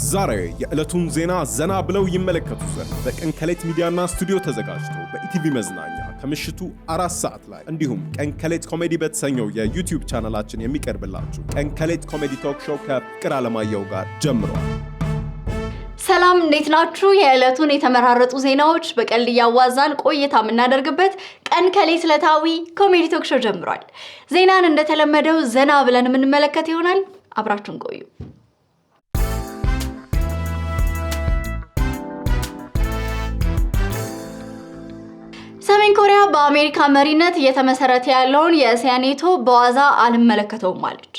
ዛሬ የዕለቱን ዜና ዘና ብለው ይመለከቱ ዘንድ በቀን ከሌት ሚዲያና ስቱዲዮ ተዘጋጅቶ በኢቲቪ መዝናኛ ከምሽቱ 4 ሰዓት ላይ እንዲሁም ቀን ከሌት ኮሜዲ በተሰኘው የዩቲዩብ ቻናላችን የሚቀርብላችሁ ቀን ከሌት ኮሜዲ ቶክ ሾው ከፍቅር አለማየሁ ጋር ጀምሯል። ሰላም እንዴት ናችሁ? የዕለቱን የተመራረጡ ዜናዎች በቀልድ ያዋዛን ቆይታ የምናደርግበት ቀን ከሌት ዕለታዊ ኮሜዲ ቶክ ሾው ጀምሯል። ዜናን እንደተለመደው ዘና ብለን የምንመለከት ይሆናል። አብራችሁን ቆዩ። ሰሜን ኮሪያ በአሜሪካ መሪነት እየተመሰረተ ያለውን የእስያ ኔቶ በዋዛ አልመለከተውም አለች።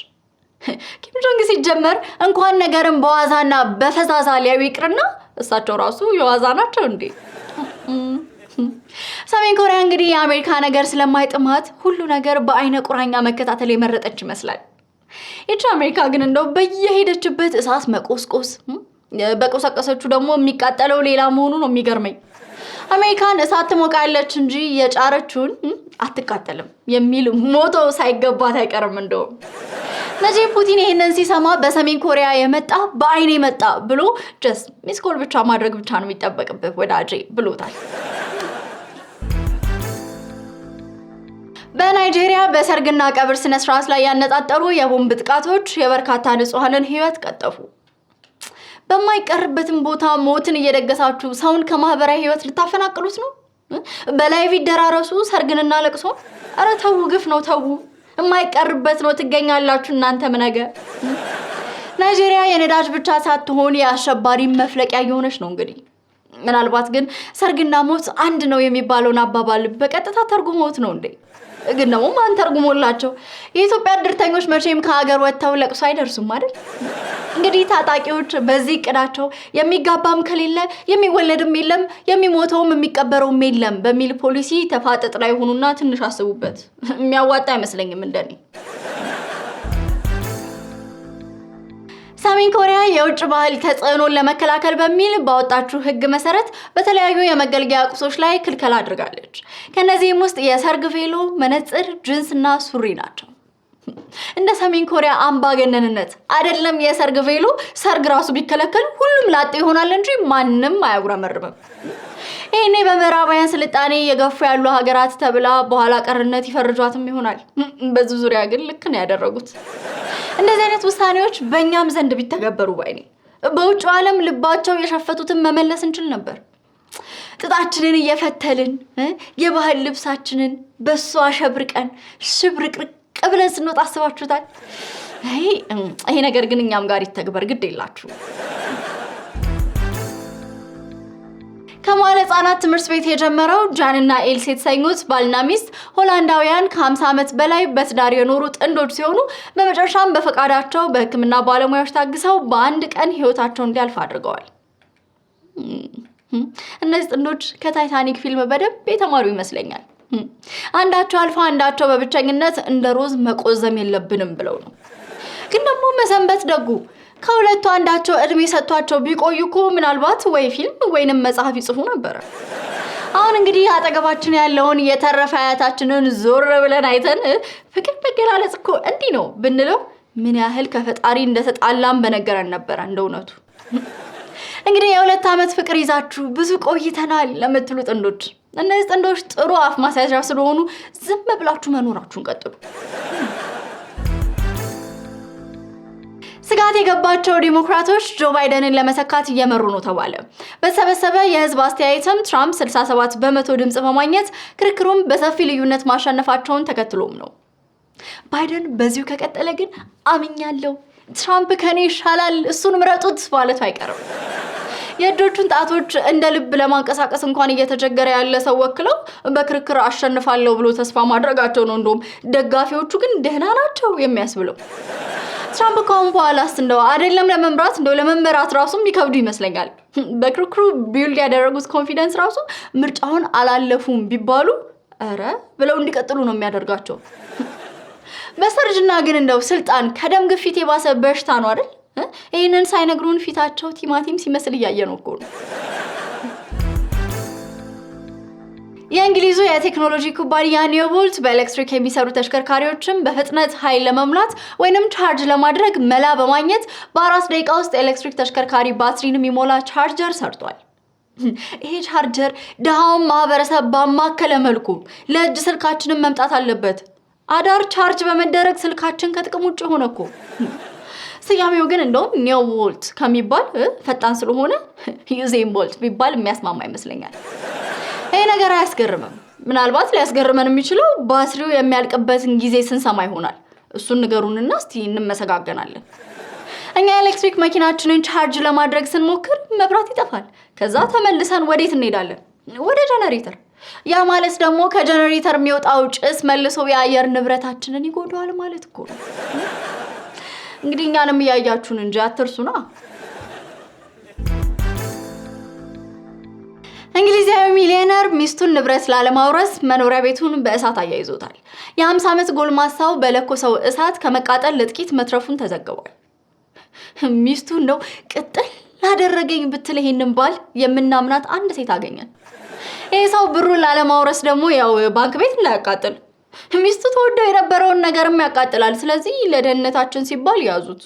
ኪም ጆንግ ሲጀመር እንኳን ነገርን በዋዛና በፈዛዛ ሊያዩ ይቅርና እሳቸው ራሱ የዋዛ ናቸው እንዴ? ሰሜን ኮሪያ እንግዲህ የአሜሪካ ነገር ስለማይጥማት ሁሉ ነገር በአይነ ቁራኛ መከታተል የመረጠች ይመስላል። ይቺ አሜሪካ ግን እንደው በየሄደችበት እሳት መቆስቆስ፣ በቆሰቀሰችው ደግሞ የሚቃጠለው ሌላ መሆኑ ነው የሚገርመኝ። አሜሪካን እሳት ትሞቃለች እንጂ የጫረችውን አትቃጠልም የሚል ሞቶ ሳይገባት አይቀርም። እንደውም ነጂብ ፑቲን ይሄንን ሲሰማ በሰሜን ኮሪያ የመጣ በአይኔ መጣ ብሎ ጀስት ሚስኮል ብቻ ማድረግ ብቻ ነው የሚጠበቅበት ወዳጄ ብሎታል። በናይጄሪያ በሰርግና ቀብር ስነ ስርዓት ላይ ያነጣጠሩ የቦምብ ጥቃቶች የበርካታ ንጹሃንን ህይወት ቀጠፉ። በማይቀርበትም ቦታ ሞትን እየደገሳችሁ ሰውን ከማህበራዊ ህይወት ልታፈናቅሉት ነው? በላይቭ ይደራረሱ ሰርግንና ለቅሶ። አረ ተው፣ ግፍ ነው ተው። የማይቀርበት ነው ትገኛላችሁ እናንተም ነገ። ናይጄሪያ የነዳጅ ብቻ ሳትሆን የአሸባሪ መፍለቂያ የሆነች ነው። እንግዲህ ምናልባት ግን ሰርግና ሞት አንድ ነው የሚባለውን አባባል በቀጥታ ተርጉሞት ነው እንዴ? ግን ደግሞ ማን ተርጉሞላቸው? የኢትዮጵያ እድርተኞች መቼም ከሀገር ወጥተው ለቅሶ አይደርሱም አይደል? እንግዲህ ታጣቂዎች በዚህ እቅዳቸው የሚጋባም ከሌለ የሚወለድም የለም የሚሞተውም የሚቀበረውም የለም በሚል ፖሊሲ ተፋጠጥ ላይ ሆኑና ትንሽ አስቡበት። የሚያዋጣ አይመስለኝም እንደኔ። ሰሜን ኮሪያ የውጭ ባህል ተጽዕኖን ለመከላከል በሚል ባወጣችው ህግ መሰረት በተለያዩ የመገልገያ ቁሶች ላይ ክልከላ አድርጋለች። ከነዚህም ውስጥ የሰርግ ቬሎ፣ መነጽር፣ ጂንስና ሱሪ ናቸው። እንደ ሰሜን ኮሪያ አምባገነንነት አይደለም የሰርግ ቬሎ፣ ሰርግ ራሱ ቢከለከል ሁሉም ላጤ ይሆናል እንጂ ማንም አያጉረመርምም። ይሄኔ በምዕራባውያን ስልጣኔ የገፉ ያሉ ሀገራት ተብላ በኋላ ቀርነት ይፈርጇትም ይሆናል። በዚህ ዙሪያ ግን ልክ ነው ያደረጉት። እንደዚህ አይነት ውሳኔዎች በእኛም ዘንድ ቢተገበሩ ባይኔ በውጭ ዓለም ልባቸው የሸፈቱትን መመለስ እንችል ነበር። ጥጣችንን እየፈተልን የባህል ልብሳችንን በሷ አሸብርቀን ሽብርቅርቅ ብለን ስንወጣ አስባችሁታል? ይሄ ነገር ግን እኛም ጋር ይተግበር፣ ግድ የላችሁ። ከመዋለ ሕጻናት ትምህርት ቤት የጀመረው ጃንና ኤልስ የተሰኙት ባልና ሚስት ሆላንዳውያን ከ50 ዓመት በላይ በትዳር የኖሩ ጥንዶች ሲሆኑ በመጨረሻም በፈቃዳቸው በሕክምና ባለሙያዎች ታግሰው በአንድ ቀን ህይወታቸው እንዲያልፍ አድርገዋል። እነዚህ ጥንዶች ከታይታኒክ ፊልም በደንብ የተማሩ ይመስለኛል። አንዳቸው አልፋ አንዳቸው በብቸኝነት እንደ ሮዝ መቆዘም የለብንም ብለው ነው። ግን ደግሞ መሰንበት ደጉ ከሁለቱ አንዳቸው እድሜ ሰጥቷቸው ቢቆዩ እኮ ምናልባት ወይ ፊልም ወይንም መጽሐፍ ይጽፉ ነበር። አሁን እንግዲህ አጠገባችን ያለውን የተረፈ አያታችንን ዞር ብለን አይተን ፍቅር መገላለጽ እኮ እንዲህ ነው ብንለው ምን ያህል ከፈጣሪ እንደተጣላም በነገረን ነበር። እንደውነቱ እንግዲህ የ2 ዓመት ፍቅር ይዛችሁ ብዙ ቆይተናል ለምትሉ ጥንዶች እነዚህ ጥንዶች ጥሩ አፍ ማስያዣ ስለሆኑ ዝም ብላችሁ መኖራችሁን ቀጥሉ። ስጋት የገባቸው ዲሞክራቶች ጆ ባይደንን ለመሰካት እየመሩ ነው ተባለ። በተሰበሰበ የህዝብ አስተያየትም ትራምፕ 67% ድምጽ በማግኘት ክርክሩን በሰፊ ልዩነት ማሸነፋቸውን ተከትሎም ነው። ባይደን በዚሁ ከቀጠለ ግን አምኛለሁ፣ ትራምፕ ከኔ ይሻላል፣ እሱን ምረጡት ማለቱ አይቀርም። የእጆቹን ጣቶች እንደ ልብ ለማንቀሳቀስ እንኳን እየተቸገረ ያለ ሰው ወክለው በክርክር አሸንፋለሁ ብሎ ተስፋ ማድረጋቸው ነው እንደውም ደጋፊዎቹ ግን ደህና ናቸው የሚያስብለው። ትራምፕ ካሁን በኋላስ እንደው አይደለም ለመምራት እንደው ለመመራት ራሱ የሚከብዱ ይመስለኛል። በክርክሩ ቢልድ ያደረጉት ኮንፊደንስ ራሱ ምርጫውን አላለፉም ቢባሉ አረ ብለው እንዲቀጥሉ ነው የሚያደርጋቸው። በሰርጅና ግን እንደው ስልጣን ከደም ግፊት የባሰ በሽታ ነው አይደል? ይሄንን ሳይነግሩን ፊታቸው ቲማቲም ሲመስል እያየ ነው እኮ። የእንግሊዙ የቴክኖሎጂ ኩባንያ ኒውቦልት በኤሌክትሪክ የሚሰሩ ተሽከርካሪዎችን በፍጥነት ኃይል ለመሙላት ወይንም ቻርጅ ለማድረግ መላ በማግኘት በ4 ደቂቃ ውስጥ ኤሌክትሪክ ተሽከርካሪ ባትሪን የሚሞላ ቻርጀር ሰርቷል። ይሄ ቻርጀር ድሃውን ማህበረሰብ ባማከለ መልኩ ለእጅ ስልካችንን መምጣት አለበት። አዳር ቻርጅ በመደረግ ስልካችን ከጥቅም ውጭ ሆነ እኮ። ስያሜው ግን እንደውም ኒውቦልት ከሚባል ፈጣን ስለሆነ ዩዜን ቦልት ቢባል የሚያስማማ ይመስለኛል። ይሄ ነገር አያስገርምም። ምናልባት ሊያስገርመን የሚችለው ባትሪው የሚያልቅበትን ጊዜ ስንሰማ ይሆናል። እሱን ንገሩንና እስቲ እንመሰጋገናለን። እኛ ኤሌክትሪክ መኪናችንን ቻርጅ ለማድረግ ስንሞክር መብራት ይጠፋል። ከዛ ተመልሰን ወዴት እንሄዳለን? ወደ ጀነሬተር። ያ ማለት ደግሞ ከጀነሬተር የሚወጣው ጭስ መልሶ የአየር ንብረታችንን ይጎዳዋል ማለት እኮ ነው። እንግዲህ እኛንም እያያችሁን እንጂ አትርሱና። እንግሊዛዊ ሚሊዮነር ሚስቱን ንብረት ላለማውረስ መኖሪያ ቤቱን በእሳት አያይዞታል። የ50 ዓመት ጎልማሳው በለኮሰው እሳት ከመቃጠል ለጥቂት መትረፉን ተዘግቧል። ሚስቱ እንደው ቅጥል ላደረገኝ ብትል ይሄንን ባል የምናምናት አንድ ሴት አገኘን። ይሄ ሰው ብሩን ላለማውረስ ደግሞ ያው ባንክ ቤት እንዳያቃጥል ሚስቱ ተወደው የነበረውን ነገርም ያቃጥላል። ስለዚህ ለደህንነታችን ሲባል ያዙት።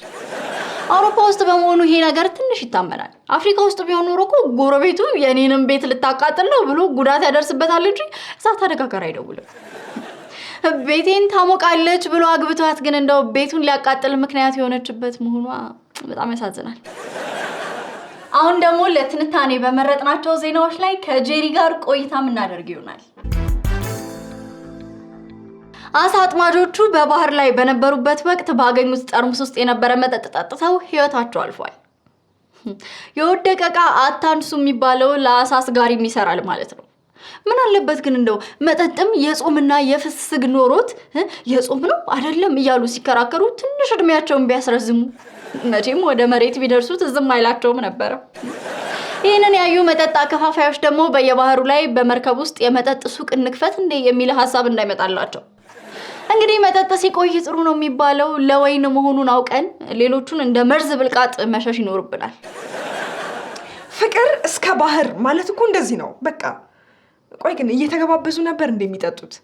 አውሮፓ ውስጥ በመሆኑ ይሄ ነገር ትንሽ ይታመናል። አፍሪካ ውስጥ ቢሆን ኖሮ እኮ ጎረቤቱ የኔንም ቤት ልታቃጥል ነው ብሎ ጉዳት ያደርስበታል እንጂ እሳት አደጋ ጋር አይደውልም። ቤቴን ታሞቃለች ብሎ አግብቷት ግን እንደው ቤቱን ሊያቃጥል ምክንያት የሆነችበት መሆኗ በጣም ያሳዝናል። አሁን ደግሞ ለትንታኔ በመረጥናቸው ዜናዎች ላይ ከጄሪ ጋር ቆይታ የምናደርግ ይሆናል። አሳ አጥማጆቹ በባህር ላይ በነበሩበት ወቅት ባገኙት ጠርሙስ ውስጥ የነበረ መጠጥ ጠጥተው ህይወታቸው አልፏል። የወደቀ ዕቃ አታንሱ የሚባለው ለአሳ አስጋሪም ይሰራል ማለት ነው። ምን አለበት ግን እንደው መጠጥም የጾምና የፍስግ ኖሮት የጾም ነው አይደለም እያሉ ሲከራከሩ ትንሽ እድሜያቸውን ቢያስረዝሙ መቼም ወደ መሬት ቢደርሱት ዝም አይላቸውም ነበር። ይህንን ያዩ መጠጥ አከፋፋዮች ደግሞ በየባህሩ ላይ በመርከብ ውስጥ የመጠጥ ሱቅ እንክፈት እንደ የሚል ሐሳብ እንዳይመጣላቸው። እንግዲህ መጠጥ ሲቆይ ጥሩ ነው የሚባለው ለወይን መሆኑን አውቀን ሌሎቹን እንደ መርዝ ብልቃጥ መሸሽ ይኖርብናል። ፍቅር እስከ ባህር ማለት እኮ እንደዚህ ነው በቃ። ቆይ ግን እየተገባበዙ ነበር እንደሚጠጡት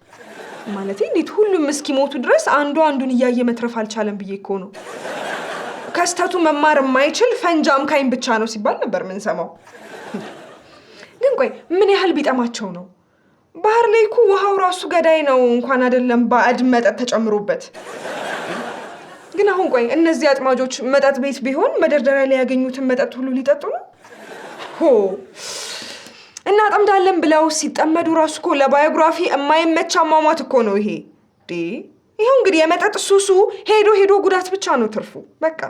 ማለት እንዴት ሁሉም እስኪሞቱ ድረስ አንዱ አንዱን እያየ መትረፍ አልቻለም ብዬ እኮ ነው። ከስተቱ መማር የማይችል ፈንጃም ካይን ብቻ ነው ሲባል ነበር ምን ሰማው። ግን ቆይ ምን ያህል ቢጠማቸው ነው? ባህር ላይ እኮ ውሃው ራሱ ገዳይ ነው እንኳን አይደለም ባዕድ መጠጥ ተጨምሮበት። ግን አሁን ቆይ እነዚህ አጥማጆች መጠጥ ቤት ቢሆን መደርደሪያ ላይ ያገኙትን መጠጥ ሁሉ ሊጠጡ ነው? ሆ እና ጠምዳለን ብለው ሲጠመዱ ራሱ እኮ ለባዮግራፊ የማይመች አሟሟት እኮ ነው ይሄ። ይሄው እንግዲህ የመጠጥ ሱሱ ሄዶ ጉዳት ብቻ ነው ትርፉ። በቃ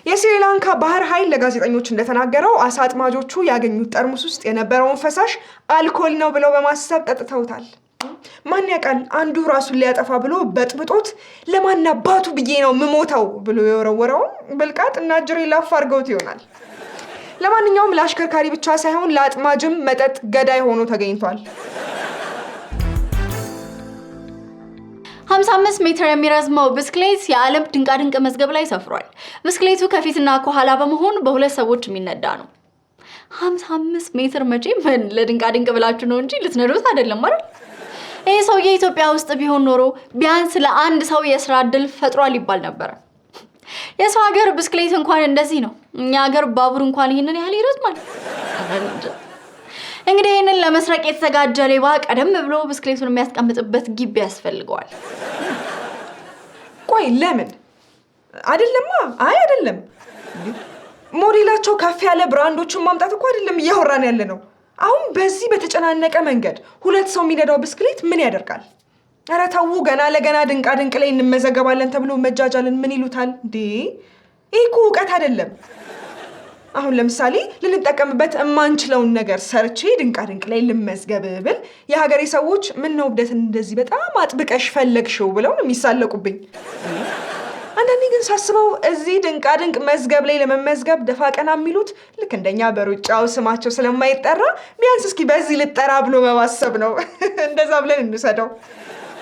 የስሪላንካ ባህር ኃይል ለጋዜጠኞች እንደተናገረው አሳ አጥማጆቹ ያገኙት ጠርሙስ ውስጥ የነበረውን ፈሳሽ አልኮል ነው ብለው በማሰብ ጠጥተውታል። ማን ያውቃል አንዱ ራሱን ሊያጠፋ ብሎ በጥብጦት ለማናባቱ ብዬ ነው ምሞተው ብሎ የወረወረውን ብልቃጥ እና ጅሬ ላፍ አድርገውት ይሆናል። ለማንኛውም ለአሽከርካሪ ብቻ ሳይሆን ለአጥማጅም መጠጥ ገዳይ ሆኖ ተገኝቷል። 55 ሜትር የሚረዝመው ብስክሌት የዓለም ድንቃድንቅ መዝገብ ላይ ሰፍሯል። ብስክሌቱ ከፊትና ከኋላ በመሆን በሁለት ሰዎች የሚነዳ ነው። 55 ሜትር መቼም ለድንቃድንቅ ብላችሁ ነው እንጂ ልትነዱት አይደለም አይደል? ይሄ ሰውዬ ኢትዮጵያ ውስጥ ቢሆን ኖሮ ቢያንስ ለአንድ ሰው የስራ እድል ፈጥሯል ይባል ነበር። የሰው ሀገር ብስክሌት እንኳን እንደዚህ ነው። እኛ ሀገር ባቡር እንኳን ይሄንን ያህል ይረዝማል። እንግዲህ ይሄንን ለመስረቅ የተዘጋጀ ሌባ ቀደም ብሎ ብስክሌቱን የሚያስቀምጥበት ግቢ ያስፈልገዋል። ቆይ ለምን አይደለማ? አይደለም ሞዴላቸው ከፍ ያለ ብራንዶችን ማምጣት እኮ አይደለም እያወራን ያለ ነው። አሁን በዚህ በተጨናነቀ መንገድ ሁለት ሰው የሚነዳው ብስክሌት ምን ያደርጋል? ኧረ ተው ገና ለገና ድንቃድንቅ ላይ እንመዘገባለን ተብሎ መጃጃልን ምን ይሉታል እንዴ? ይሄ እኮ እውቀት አይደለም። አሁን ለምሳሌ ልንጠቀምበት የማንችለውን ነገር ሰርቼ ድንቃድንቅ ላይ ልመዝገብ ብል የሀገሬ ሰዎች ምን ነው ብደትን እንደዚህ በጣም አጥብቀሽ ፈለግሽው ብለው ነው የሚሳለቁብኝ። አንዳንዴ ግን ሳስበው እዚህ ድንቃድንቅ መዝገብ ላይ ለመመዝገብ ደፋ ቀና የሚሉት ልክ እንደኛ በሩጫው ስማቸው ስለማይጠራ ቢያንስ እስኪ በዚህ ልጠራ ብሎ በማሰብ ነው። እንደዛ ብለን እንውሰደው።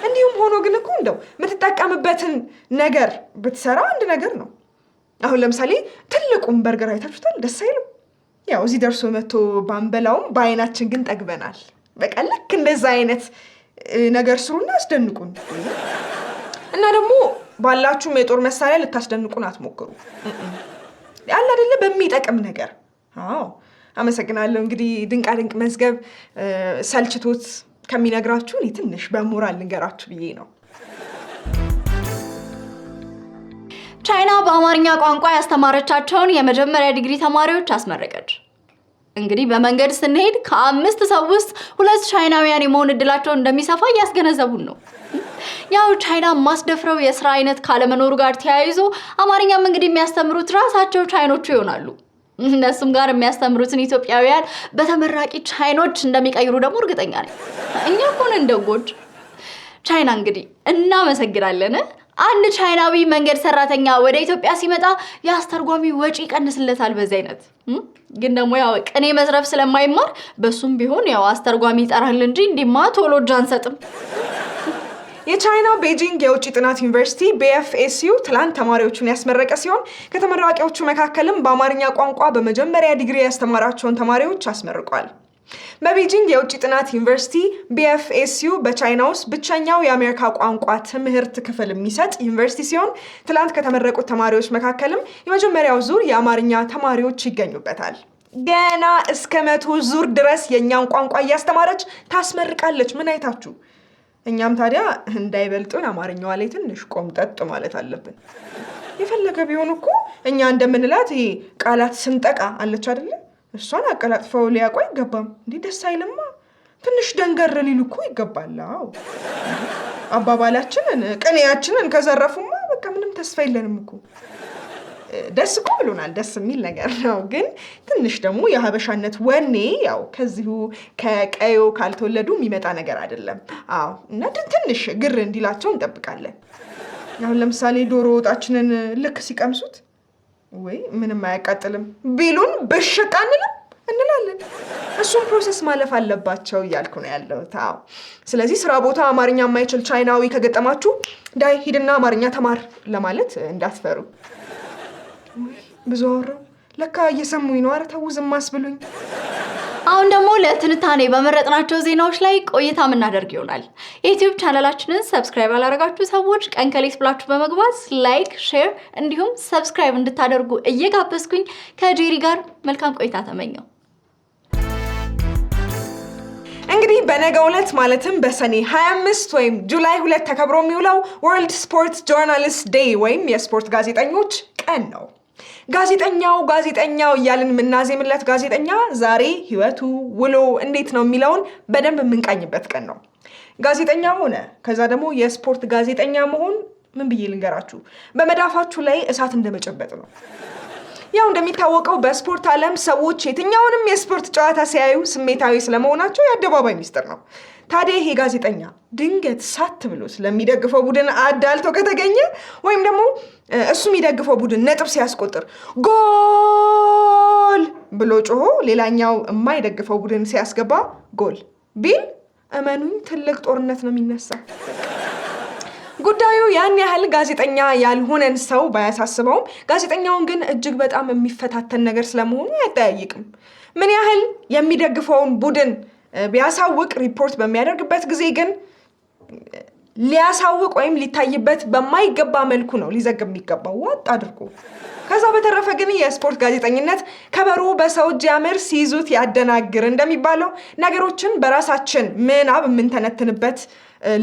እንዲሁም ሆኖ ግን እኮ እንደው የምትጠቀምበትን ነገር ብትሰራ አንድ ነገር ነው። አሁን ለምሳሌ ትልቁን በርገር አይታችሁታል? ደስ አይልም? ያው እዚህ ደርሶ መጥቶ ባንበላውም በአይናችን ግን ጠግበናል። በቃ ልክ እንደዛ አይነት ነገር ስሩና አስደንቁን። እና ደግሞ ባላችሁ የጦር መሳሪያ ልታስደንቁን አትሞክሩ። ያለ አይደለ በሚጠቅም ነገር። አዎ አመሰግናለሁ። እንግዲህ ድንቅ መዝገብ ሰልችቶት ከሚነግራችሁ እኔ ትንሽ በሞራል ልንገራችሁ ብዬ ነው። ቻይና በአማርኛ ቋንቋ ያስተማረቻቸውን የመጀመሪያ ዲግሪ ተማሪዎች አስመረቀች። እንግዲህ በመንገድ ስንሄድ ከ5 ሰው ውስጥ 2 ቻይናውያን የመሆን እድላቸውን እንደሚሰፋ እያስገነዘቡን ነው። ያው ቻይና ማስደፍረው የስራ አይነት ካለመኖሩ ጋር ተያይዞ አማርኛም እንግዲህ የሚያስተምሩት ራሳቸው ቻይኖቹ ይሆናሉ። እነሱም ጋር የሚያስተምሩትን ኢትዮጵያውያን በተመራቂ ቻይኖች እንደሚቀይሩ ደግሞ እርግጠኛ ነኝ። እኛ እኮ ነን ደጎች። ቻይና እንግዲህ እናመሰግናለን። አንድ ቻይናዊ መንገድ ሰራተኛ ወደ ኢትዮጵያ ሲመጣ የአስተርጓሚ ወጪ ይቀንስለታል። በዚህ አይነት ግን ደግሞ ያው ቅኔ መዝረፍ ስለማይማር በሱም ቢሆን ያው አስተርጓሚ ይጠራል እንጂ እንዲማ ቶሎ እጅ አንሰጥም። የቻይና ቤጂንግ የውጭ ጥናት ዩኒቨርሲቲ BFSU ትላንት ተማሪዎቹን ያስመረቀ ሲሆን ከተመራቂዎቹ መካከልም በአማርኛ ቋንቋ በመጀመሪያ ዲግሪ ያስተማራቸውን ተማሪዎች አስመርቋል። በቤጂንግ የውጭ ጥናት ዩኒቨርሲቲ BFSU በቻይና ውስጥ ብቸኛው የአሜሪካ ቋንቋ ትምህርት ክፍል የሚሰጥ ዩኒቨርሲቲ ሲሆን ትላንት ከተመረቁት ተማሪዎች መካከልም የመጀመሪያው ዙር የአማርኛ ተማሪዎች ይገኙበታል። ገና እስከ 100 ዙር ድረስ የኛን ቋንቋ እያስተማረች ታስመርቃለች። ምን አይታችሁ? እኛም ታዲያ እንዳይበልጡን አማርኛዋ ላይ ትንሽ ቆምጠጥ ማለት አለብን። የፈለገ ቢሆን እኮ እኛ እንደምንላት ይሄ ቃላት ስንጠቃ አለች አይደለ? እሷን አቀላጥፈው ሊያውቁ አይገባም። እንዲህ ደስ አይልማ። ትንሽ ደንገር ሊሉ እኮ ይገባል። አባባላችንን ቅኔያችንን ከዘረፉማ በቃ ምንም ተስፋ የለንም እኮ። ደስ እኮ ብሎናል። ደስ የሚል ነገር ነው። ግን ትንሽ ደግሞ የሀበሻነት ወኔ ያው ከዚሁ ከቀዮ ካልተወለዱ የሚመጣ ነገር አይደለም። አዎ እና ትንሽ ግር እንዲላቸው እንጠብቃለን። አሁን ለምሳሌ ዶሮ ወጣችንን ልክ ሲቀምሱት ወይ ምንም አያቃጥልም ቢሉን በሽቃ እንላለን። እሱን ፕሮሰስ ማለፍ አለባቸው እያልኩ ነው ያለሁት። አዎ ስለዚህ ስራ ቦታ አማርኛ የማይችል ቻይናዊ ከገጠማችሁ ዳይ ሂድና አማርኛ ተማር ለማለት እንዳትፈሩ። ብዙ አወራሁ ለካ እየሰሙኝ ነው። ኧረ ተው ዝም አስብሉኝ። አሁን ደግሞ ለትንታኔ በመረጥናቸው ዜናዎች ላይ ቆይታ የምናደርግ ይሆናል። የዩቲዩብ ቻናላችንን ሰብስክራይብ ያላደረጋችሁ ሰዎች ቀን ከሌት ብላችሁ በመግባት ላይክ፣ ሼር እንዲሁም ሰብስክራይብ እንድታደርጉ እየጋበዝኩኝ ከጄሪ ጋር መልካም ቆይታ ተመኘው። እንግዲህ በነገው ዕለት ማለትም በሰኔ 25 ወይም ጁላይ 2 ተከብሮ የሚውለው ወርልድ ስፖርት ጆርናሊስት ዴይ ወይም የስፖርት ጋዜጠኞች ቀን ነው። ጋዜጠኛው እያልን የምናዜምለት ጋዜጠኛ ዛሬ ህይወቱ ውሎ እንዴት ነው የሚለውን በደንብ የምንቃኝበት ቀን ነው። ጋዜጠኛ ሆነ ከዛ ደግሞ የስፖርት ጋዜጠኛ መሆን ምን ብዬ ልንገራችሁ፣ በመዳፋችሁ ላይ እሳት እንደመጨበጥ ነው። ያው እንደሚታወቀው በስፖርት ዓለም ሰዎች የትኛውንም የስፖርት ጨዋታ ሲያዩ ስሜታዊ ስለመሆናቸው የአደባባይ ሚስጥር ነው። ታዲያ ይሄ ጋዜጠኛ ድንገት ሳት ብሎ ስለሚደግፈው ቡድን አዳልቶ ከተገኘ ወይም ደግሞ እሱ የሚደግፈው ቡድን ነጥብ ሲያስቆጥር ጎል ብሎ ጮሆ ሌላኛው የማይደግፈው ቡድን ሲያስገባ ጎል ቢል እመኑኝ ትልቅ ጦርነት ነው የሚነሳው። ጉዳዩ ያን ያህል ጋዜጠኛ ያልሆነን ሰው ባያሳስበውም ጋዜጠኛውን ግን እጅግ በጣም የሚፈታተን ነገር ስለመሆኑ አያጠያይቅም። ምን ያህል የሚደግፈውን ቡድን ቢያሳውቅ ሪፖርት በሚያደርግበት ጊዜ ግን ሊያሳውቅ ወይም ሊታይበት በማይገባ መልኩ ነው ሊዘግብ የሚገባው ዋጥ አድርጎ። ከዛ በተረፈ ግን የስፖርት ጋዜጠኝነት ከበሮ በሰው እጅ ያምር ሲይዙት ያደናግር እንደሚባለው ነገሮችን በራሳችን ምናብ የምንተነትንበት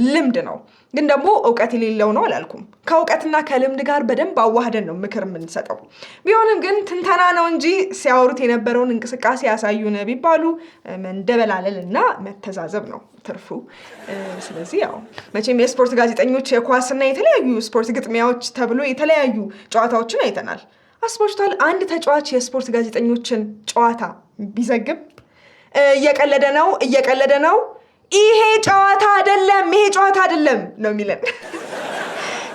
ልምድ ነው። ግን ደግሞ እውቀት የሌለው ነው አላልኩም። ከእውቀትና ከልምድ ጋር በደንብ አዋህደን ነው ምክር የምንሰጠው። ቢሆንም ግን ትንተና ነው እንጂ ሲያወሩት የነበረውን እንቅስቃሴ ያሳዩን ቢባሉ መንደበላለልና መተዛዘብ ነው ትርፉ። ስለዚህ ያው መቼም የስፖርት ጋዜጠኞች የኳስና የተለያዩ ስፖርት ግጥሚያዎች ተብሎ የተለያዩ ጨዋታዎችን አይተናል። አስፖርታል አንድ ተጫዋች የስፖርት ጋዜጠኞችን ጨዋታ ቢዘግብ እየቀለደ ነው ይሄ ጨዋታ አይደለም ነው የሚለን።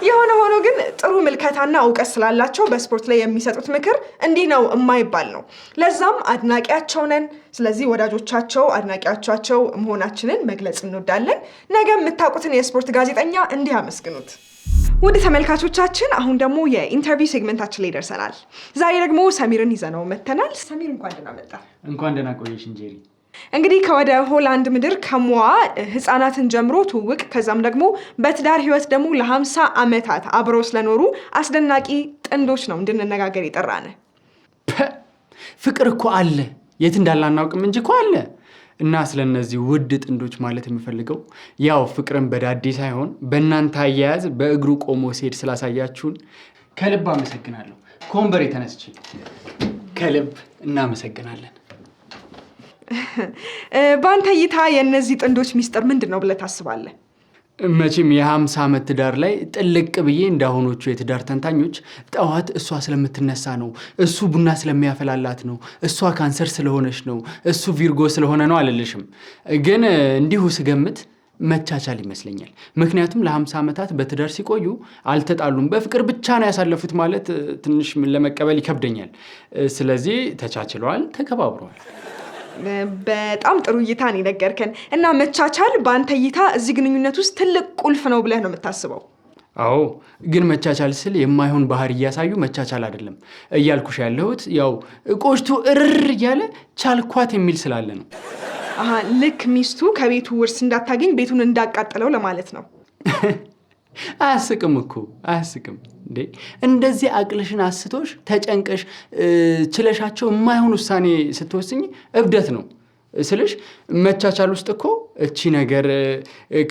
የሆነ ሆኖ ግን ጥሩ ምልከታና እውቀት ስላላቸው በስፖርት ላይ የሚሰጡት ምክር እንዲህ ነው የማይባል ነው። ለዛም አድናቂያቸው ነን። ስለዚህ ወዳጆቻቸው አድናቂያቸው መሆናችንን መግለጽ እንወዳለን። ነገ የምታውቁትን የስፖርት ጋዜጠኛ እንዲህ አመስግኑት። ውድ ተመልካቾቻችን አሁን ደግሞ የኢንተርቪው ሴግመንታችን ላይ ደርሰናል። ዛሬ ደግሞ ሰሚርን ይዘነው መተናል። ሰሚር እንኳን ደህና መጣ። እንኳን ደህና ቆየሽ ጄሪ። እንግዲህ ከወደ ሆላንድ ምድር ከሞዋ ህፃናትን ጀምሮ ትውውቅ ከዛም ደግሞ በትዳር ህይወት ደግሞ ለ50 ዓመታት አብረው ስለኖሩ አስደናቂ ጥንዶች ነው እንድንነጋገር የጠራነ። ፍቅር እኮ አለ፣ የት እንዳለ አናውቅም እንጂ እኮ አለ። እና ስለነዚህ ውድ ጥንዶች ማለት የምፈልገው ያው ፍቅርን በዳዴ ሳይሆን በእናንተ አያያዝ በእግሩ ቆሞ ሲሄድ ስላሳያችሁን ከልብ አመሰግናለሁ። ከወንበሬ ተነስቼ ከልብ እናመሰግናለን። በአንተ እይታ የእነዚህ ጥንዶች ሚስጥር ምንድን ነው ብለህ ታስባለህ? መቼም የ50 ዓመት ትዳር ላይ ጥልቅ ብዬ እንዳሆኖቹ የትዳር ተንታኞች ጠዋት እሷ ስለምትነሳ ነው፣ እሱ ቡና ስለሚያፈላላት ነው፣ እሷ ካንሰር ስለሆነች ነው፣ እሱ ቪርጎ ስለሆነ ነው አልልሽም። ግን እንዲሁ ስገምት መቻቻል ይመስለኛል። ምክንያቱም ለ50 ዓመታት በትዳር ሲቆዩ አልተጣሉም፣ በፍቅር ብቻ ነው ያሳለፉት ማለት ትንሽ ለመቀበል ይከብደኛል። ስለዚህ ተቻችለዋል፣ ተከባብረዋል። በጣም ጥሩ እይታ ነው የነገርከን። እና መቻቻል በአንተ እይታ እዚህ ግንኙነት ውስጥ ትልቅ ቁልፍ ነው ብለህ ነው የምታስበው? አዎ፣ ግን መቻቻል ስል የማይሆን ባህሪ እያሳዩ መቻቻል አይደለም እያልኩሽ ያለሁት። ያው ቆሽቱ እርር እያለ ቻልኳት የሚል ስላለ ነው። ልክ ሚስቱ ከቤቱ ውርስ እንዳታገኝ ቤቱን እንዳቃጠለው ለማለት ነው። አያስቅም እኮ አያስቅም እንዴ! እንደዚህ አቅልሽን አስቶሽ ተጨንቀሽ ችለሻቸው የማይሆን ውሳኔ ስትወስኝ እብደት ነው ስልሽ። መቻቻል ውስጥ እኮ እቺ ነገር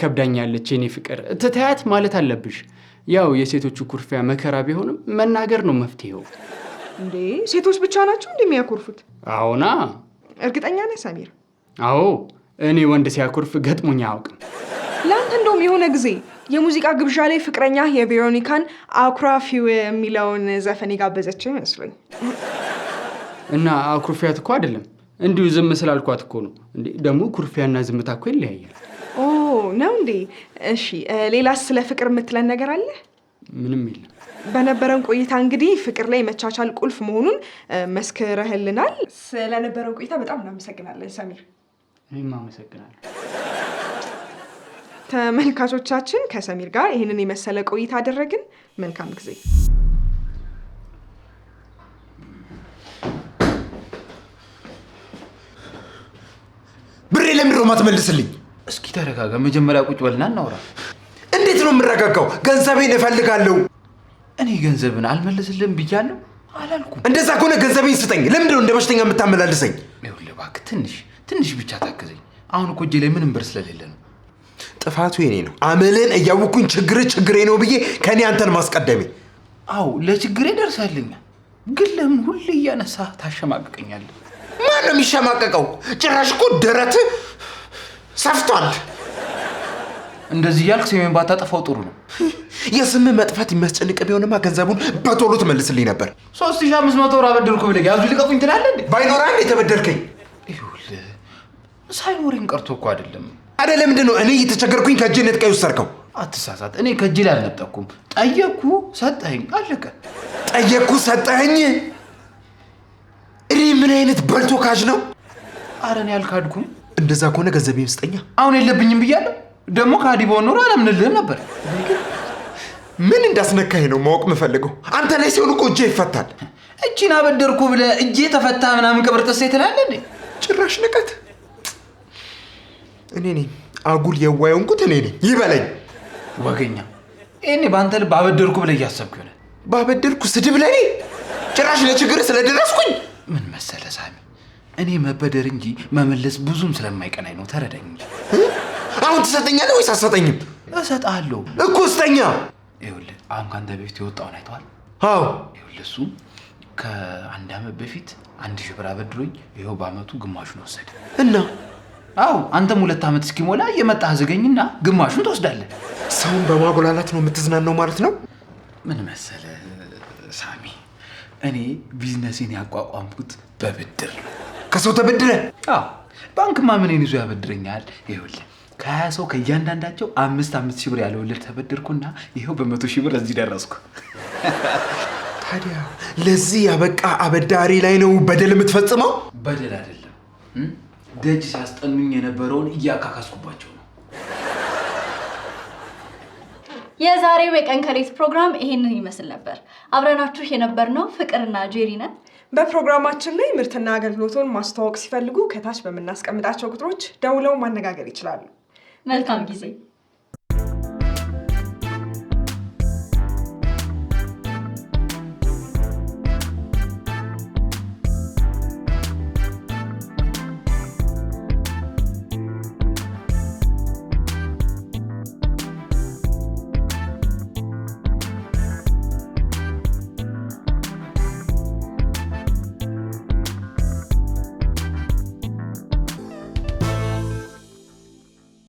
ከብዳኛለች የኔ ፍቅር ትተያት ማለት አለብሽ። ያው የሴቶቹ ኩርፊያ መከራ ቢሆንም መናገር ነው መፍትሄው። እንዴ ሴቶች ብቻ ናቸው እንደሚያኮርፉት? አዎና። እርግጠኛ ነህ ሰሚር? አዎ፣ እኔ ወንድ ሲያኮርፍ ገጥሞኝ አያውቅም። ለአንተ እንደውም የሆነ ጊዜ የሙዚቃ ግብዣ ላይ ፍቅረኛ የቬሮኒካን አኩራፊው የሚለውን ዘፈን የጋበዘችው ይመስለኝ። እና አኩርፊያት እኮ አይደለም እንዲሁ ዝም ስላልኳት እኮ ነው። እንዴ ደግሞ ኩርፊያና ዝምታ እኮ ይለያያል። ኦ ነው እንዴ? እሺ ሌላስ ስለ ፍቅር የምትለን ነገር አለ? ምንም የለም። በነበረን ቆይታ እንግዲህ ፍቅር ላይ መቻቻል ቁልፍ መሆኑን መስክረህልናል። ስለነበረን ቆይታ በጣም እናመሰግናለን ሰሚር። እኔም አመሰግናለሁ። ተመልካቾቻችን ከሰሚር ጋር ይህንን የመሰለ ቆይታ አደረግን። መልካም ጊዜ። ብሬ ለምንድን ነው የማትመልስልኝ? እስኪ ተረጋጋ፣ መጀመሪያ ቁጭ በልና እናውራ። እንዴት ነው የምረጋጋው? ገንዘቤን እፈልጋለሁ። እኔ ገንዘብን አልመልስልህም ብያለሁ አላልኩም? እንደዛ ከሆነ ገንዘቤን ስጠኝ። ለምንድን ነው እንደ በሽተኛ የምታመላልሰኝ? ይኸውልህ እባክህ ትንሽ ብቻ ታግዘኝ። አሁን እኮ እጄ ላይ ምንም ብር ስለሌለ ነው። ጥፋቱ የኔ ነው። አመልን እያወኩኝ ችግሬ ነው ብዬ ከኔ አንተን ማስቀደሜ። አዎ ለችግሬ ደርሳልኛል፣ ግን ለምን ሁሌ እያነሳህ ታሸማቅቀኛለህ? ማን ነው የሚሸማቀቀው? ጭራሽ እኮ ደረት ሰፍቷል። እንደዚህ እያልክ ስሜን ባታጠፋው ጥሩ ነው። የስም መጥፋት የሚያስጨንቅ ቢሆንማ ገንዘቡን በቶሎ ትመልስልኝ ነበር። 3500 ብር አበደርኩ ብለህ ያዙ ልቀቁኝ ትላለህ እንዴ? ባይኖር አንድ የተበደርከኝ። ይኸውልህ ሳይኖረኝ ቀርቶ እኮ አይደለም። አደ ለምንድን ነው እኔ እየተቸገርኩኝ ከእጄ ነጥቀኝ ወሰድከው? አትሳሳት። እኔ ከእጄ ላይ አልነጠቅኩም። ጠየቅኩ፣ ሰጠኸኝ፣ አለቀ። ጠየቅኩ፣ ሰጠኸኝ። እኔ ምን አይነት በልቶ ካጅ ነው? ኧረ እኔ አልካድኩም። እንደዛ ከሆነ ገንዘቤን ስጠኛ። አሁን የለብኝም ብያለሁ። ደግሞ ከአዲ በሆን ኖሮ አላምንልህም ነበር። ምን እንዳስነካኝ ነው ማወቅ የምፈልገው። አንተ ላይ ሲሆን እኮ እጄ ይፈታል። እቺን አበደርኩ ብለህ እጄ ተፈታ ምናምን ቅብር ጥሴ ትላለህ እንዴ? ጭራሽ ንቀት። እኔ ነኝ አጉል የዋየንኩት እኔ ነኝ። ይበለኝ ወገኛ። እኔ በአንተ ልብ አበደርኩ ብለህ እያሰብክ ይሆናል። ባበደርኩ ስድብ ለኔ? ጭራሽ ለችግር ስለደረስኩኝ። ምን መሰለህ ሳሚ፣ እኔ መበደር እንጂ መመለስ ብዙም ስለማይቀናኝ ነው። ተረዳኝ እንጂ። አሁን ትሰጠኛለህ ወይስ አትሰጠኝም? እሰጥሃለሁ እኮ ስጠኛ። ይኸውልህ አሁን ከአንተ በፊት የወጣውን አይተዋል? አዎ። ይኸውልህ እሱ ከ1 ዓመት በፊት 1000 ብር አበድሮኝ ይኸው በአመቱ ግማሹን ወሰደ። እና አዎ አንተም 2 ዓመት እስኪሞላ የመጣህ ዝገኝና ግማሹን ትወስዳለህ። ሰውን በማጎላላት ነው የምትዝናናው ማለት ነው? ምን መሰለህ ሳሚ፣ እኔ ቢዝነሴን ያቋቋምኩት በብድር ነው። ከሰው ተበድረ? አዎ ባንክማ ምንን ይዞ ያበድረኛል? ይኸውልህ ከ20 ሰው ከእያንዳንዳቸው 5 ሺህ ብር ያለ ወለድ ተበደርኩና ይኸው በ100 ሺህ ብር እዚህ ደረስኩ። ታዲያ ለዚህ ያበቃ አበዳሪ ላይ ነው በደል የምትፈጽመው? በደል አይደለም፣ ደጅ ሲያስጠኑኝ የነበረውን እያካካስኩባቸው ነው። የዛሬው የቀን ከሌት ፕሮግራም ይሄንን ይመስል ነበር። አብረናችሁ የነበርነው ፍቅርና ጄሪ ነን። በፕሮግራማችን ላይ ምርትና አገልግሎቱን ማስተዋወቅ ሲፈልጉ ከታች በምናስቀምጣቸው ቁጥሮች ደውለው ማነጋገር ይችላሉ። መልካም ጊዜ